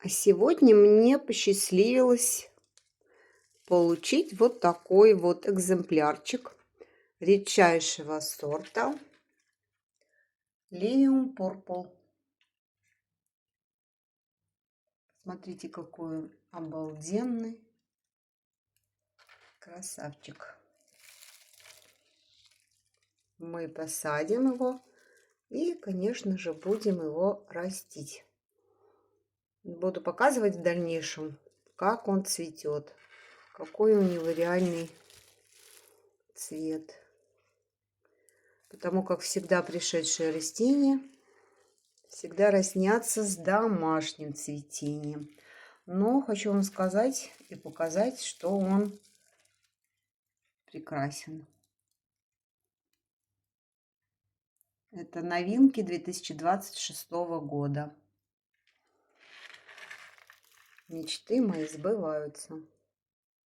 А сегодня мне посчастливилось получить вот такой вот экземплярчик редчайшего сорта Lilium Purple. Смотрите, какой он обалденный красавчик. Мы посадим его и, конечно же, будем его растить. Буду показывать в дальнейшем, как он цветет, какой у него реальный цвет. Потому как всегда пришедшие растения всегда раснятся с домашним цветением. Но хочу вам сказать и показать, что он прекрасен. Это новинки 2026 года. Мечты мои сбываются.